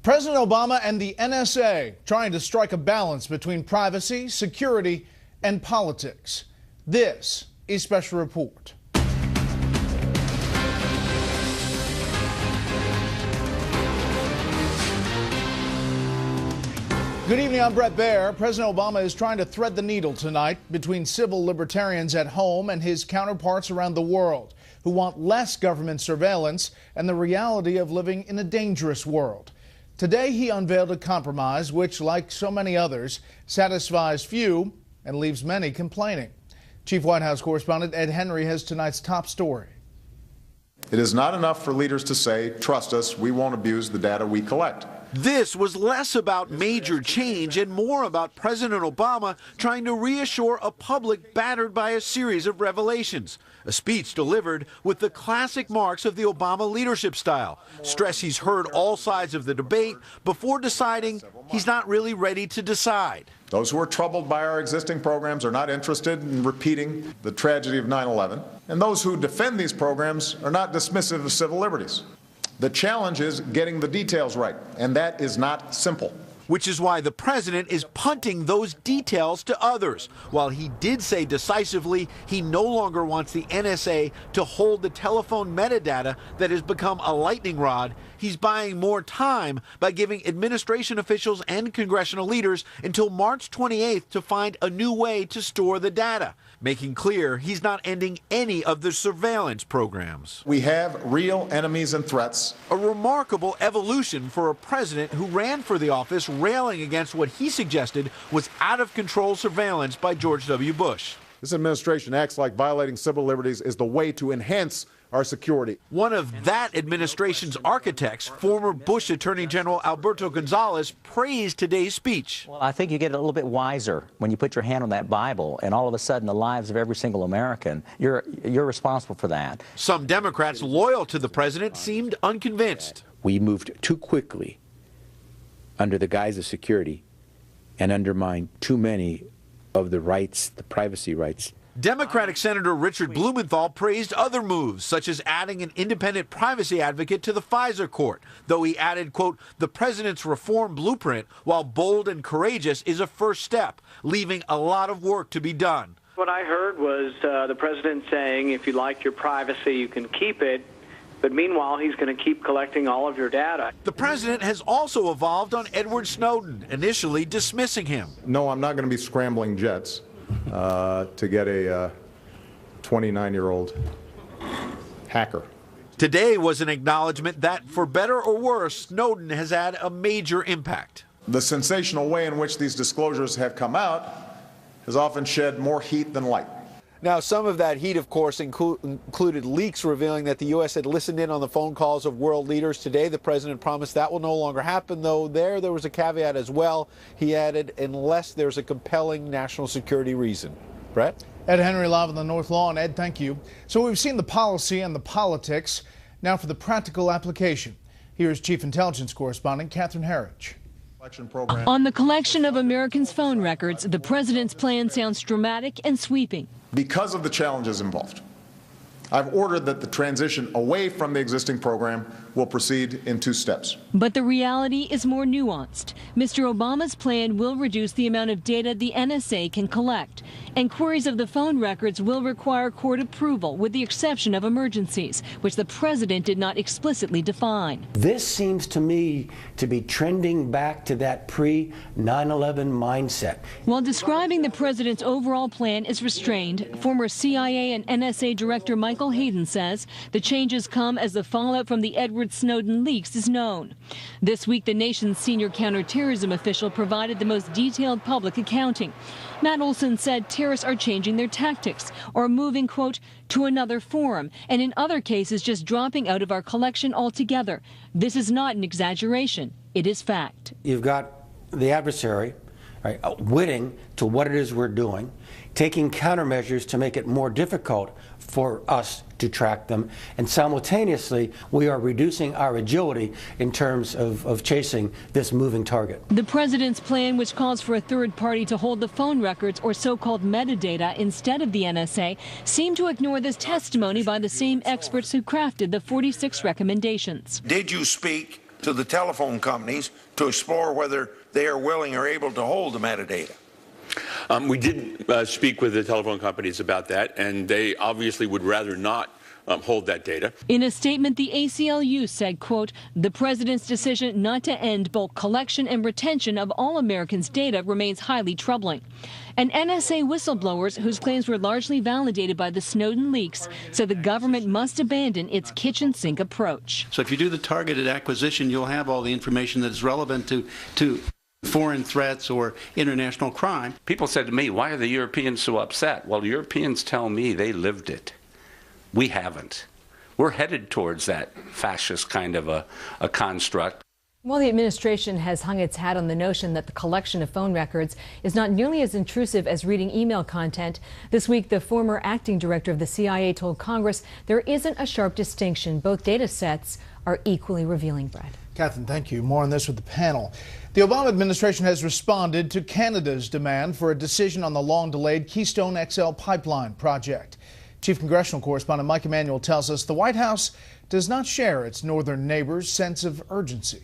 President Obama and the NSA trying to strike a balance between privacy, security, and politics. This is Special Report. Good evening, I'm Brett Baer. President Obama is trying to thread the needle tonight between civil libertarians at home and his counterparts around the world who want less government surveillance and the reality of living in a dangerous world. Today, he unveiled a compromise which, like so many others, satisfies few and leaves many complaining. Chief White House correspondent Ed Henry has tonight's top story. It is not enough for leaders to say, trust us, we won't abuse the data we collect. This was less about major change and more about President Obama trying to reassure a public battered by a series of revelations. A speech delivered with the classic marks of the Obama leadership style. Stress he's heard all sides of the debate before deciding he's not really ready to decide. Those who are troubled by our existing programs are not interested in repeating the tragedy of 9/11. And those who defend these programs are not dismissive of civil liberties. The challenge is getting the details right, and that is not simple. Which is why the president is punting those details to others. While he did say decisively he no longer wants the NSA to hold the telephone metadata that has become a lightning rod, he's buying more time by giving administration officials and congressional leaders until March 28th to find a new way to store the data, making clear he's not ending any of the surveillance programs. We have real enemies and threats. A remarkable evolution for a president who ran for the office railing against what he suggested was out-of-control surveillance by George W. Bush. This administration acts like violating civil liberties is the way to enhance our security. One of that administration's architects, former Bush Attorney General Alberto Gonzales, praised today's speech. Well, I think you get a little bit wiser when you put your hand on that Bible and all of a sudden the lives of every single American, you're responsible for that. Some Democrats loyal to the president seemed unconvinced. We moved too quickly under the guise of security and undermined too many of the rights, the privacy rights. Democratic Senator Richard Blumenthal praised other moves, such as adding an independent privacy advocate to the FISA court, though he added, quote, the president's reform blueprint, while bold and courageous, is a first step, leaving a lot of work to be done. What I heard was the president saying, if you like your privacy, you can keep it. But meanwhile, he's going to keep collecting all of your data. The president has also evolved on Edward Snowden, initially dismissing him. No, I'm not going to be scrambling jets to get a 29-year-old hacker. Today was an acknowledgement that, for better or worse, Snowden has had a major impact. The sensational way in which these disclosures have come out has often shed more heat than light. Now, some of that heat, of course, included leaks revealing that the U.S. had listened in on the phone calls of world leaders. Today, the president promised that will no longer happen, though there was a caveat as well. He added, unless there's a compelling national security reason. Brett? Ed Henry live on the North Lawn. Ed, thank you. So we've seen the policy and the politics. Now for the practical application. Here's Chief Intelligence Correspondent Catherine Herridge. On the collection of Americans' phone records, the president's plan sounds dramatic and sweeping. Because of the challenges involved, I've ordered that the transition away from the existing program will proceed in 2 steps. But the reality is more nuanced. Mr. Obama's plan will reduce the amount of data the NSA can collect, and queries of the phone records will require court approval, with the exception of emergencies, which the president did not explicitly define. This seems to me to be trending back to that pre-9/11 mindset. While describing the president's overall plan as restrained, former CIA and NSA Director Michael Hayden says the changes come as the fallout from the Edward Snowden leaks is known. This week, the nation's senior counterterrorism official provided the most detailed public accounting. Matt Olson said terrorists are changing their tactics or moving, quote, to another forum, and in other cases just dropping out of our collection altogether. This is not an exaggeration. It is fact. You've got the adversary, right, witting to what it is we're doing, taking countermeasures to make it more difficult for us to track them, and simultaneously we are reducing our agility in terms of chasing this moving target. The president's plan, which calls for a third party to hold the phone records or so-called metadata instead of the NSA, seemed to ignore this testimony by the same experts who crafted the 46 recommendations. Did you speak to the telephone companies to explore whether they are willing or able to hold the metadata. We did speak with the telephone companies about that, and they obviously would rather not hold that data. In a statement, the ACLU said, quote, the president's decision not to end bulk collection and retention of all Americans' data remains highly troubling. And NSA whistleblowers, whose claims were largely validated by the Snowden leaks, said the government must abandon its kitchen sink approach. So if you do the targeted acquisition, you'll have all the information that is relevant to foreign threats or international crime. People said to me, why are the Europeans so upset? Well, Europeans tell me they lived it. We haven't. We're headed towards that fascist kind of a construct. Well, the administration has hung its hat on the notion that the collection of phone records is not nearly as intrusive as reading email content. This week, the former acting director of the CIA told Congress there isn't a sharp distinction. Both data sets are equally revealing, Brad. Catherine, thank you. More on this with the panel. The Obama administration has responded to Canada's demand for a decision on the long-delayed Keystone XL pipeline project. Chief Congressional Correspondent Mike Emanuel tells us the White House does not share its northern neighbors' sense of urgency.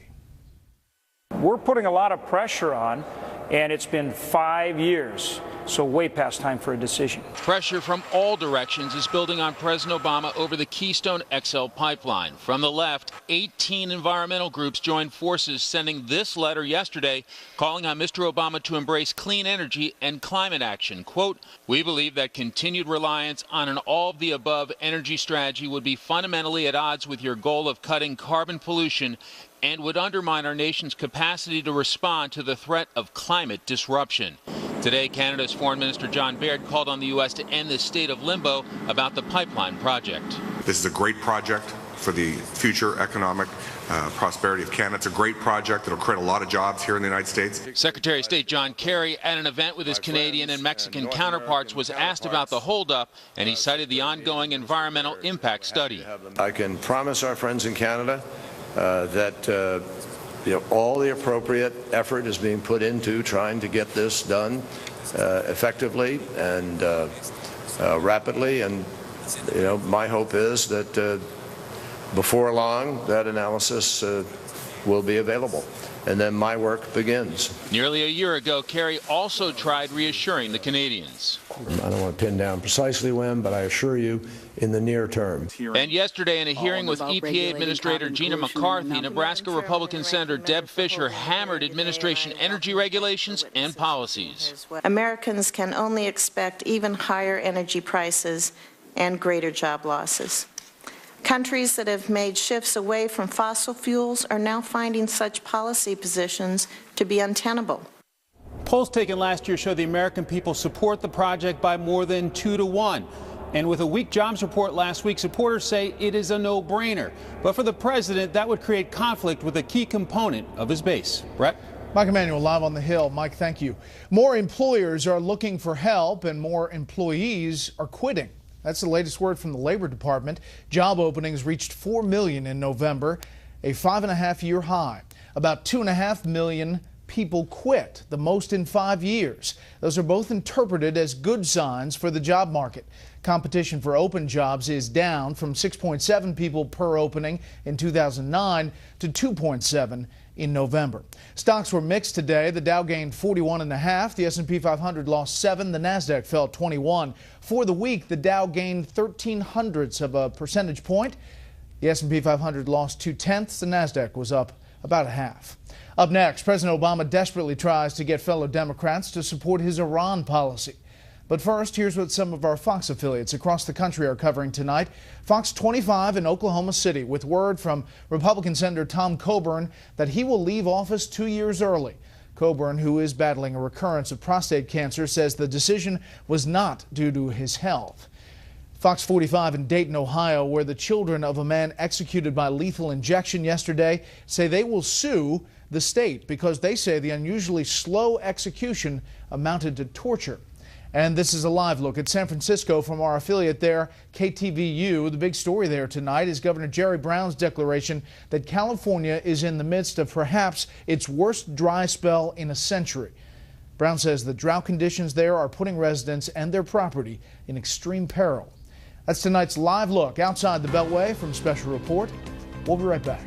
We're putting a lot of pressure on, and it's been 5 years, so way past time for a decision. Pressure from all directions is building on President Obama over the Keystone XL pipeline. From the left, 18 environmental groups joined forces, sending this letter yesterday calling on Mr. Obama to embrace clean energy and climate action. Quote, we believe that continued reliance on an all-of-the-above energy strategy would be fundamentally at odds with your goal of cutting carbon pollution and would undermine our nation's capacity to respond to the threat of climate disruption. Today, Canada's Foreign Minister John Baird called on the U.S. to end this state of limbo about the pipeline project. This is a great project for the future economic prosperity of Canada. It's a great project that will create a lot of jobs here in the United States. Secretary of State John Kerry, at an event with his Canadian and Mexican counterparts, was asked about the holdup, and he cited the ongoing environmental impact study. I can promise our friends in Canada that all the appropriate effort is being put into trying to get this done effectively and rapidly. And my hope is that before long that analysis will be available, and then my work begins. Nearly a year ago, Kerry also tried reassuring the Canadians. I don't want to pin down precisely when, but I assure you in the near term. And yesterday in a hearing with EPA Administrator Gina McCarthy, Nebraska Republican Senator Deb Fischer hammered administration energy regulations and policies. Americans can only expect even higher energy prices and greater job losses. Countries that have made shifts away from fossil fuels are now finding such policy positions to be untenable. Polls taken last year show the American people support the project by more than 2 to 1. And with a weak jobs report last week, supporters say it is a no-brainer. But for the president, that would create conflict with a key component of his base. Brett? Mike Emanuel live on the Hill. Mike, thank you. More employers are looking for help and more employees are quitting. That's the latest word from the Labor Department. Job openings reached 4 million in November, a 5.5-year high. About 2.5 million people quit, the most in 5 years. Those are both interpreted as good signs for the job market. Competition for open jobs is down from 6.7 people per opening in 2009 to 2.7 in November. Stocks were mixed today. The Dow gained 41.5. The S&P 500 lost 7. The Nasdaq fell 21. For the week, the Dow gained 0.13 of a percentage point. The S&P 500 lost 0.2. The Nasdaq was up about 0.5. Up next, President Obama desperately tries to get fellow Democrats to support his Iran policy. But first, here's what some of our Fox affiliates across the country are covering tonight. Fox 25 in Oklahoma City with word from Republican Senator Tom Coburn that he will leave office 2 years early. Coburn, who is battling a recurrence of prostate cancer, says the decision was not due to his health. Fox 45 in Dayton, Ohio, where the children of a man executed by lethal injection yesterday say they will sue the state because they say the unusually slow execution amounted to torture. And this is a live look at San Francisco from our affiliate there, KTVU. The big story there tonight is Governor Jerry Brown's declaration that California is in the midst of perhaps its worst dry spell in a century. Brown says the drought conditions there are putting residents and their property in extreme peril. That's tonight's live look outside the Beltway from Special Report. We'll be right back.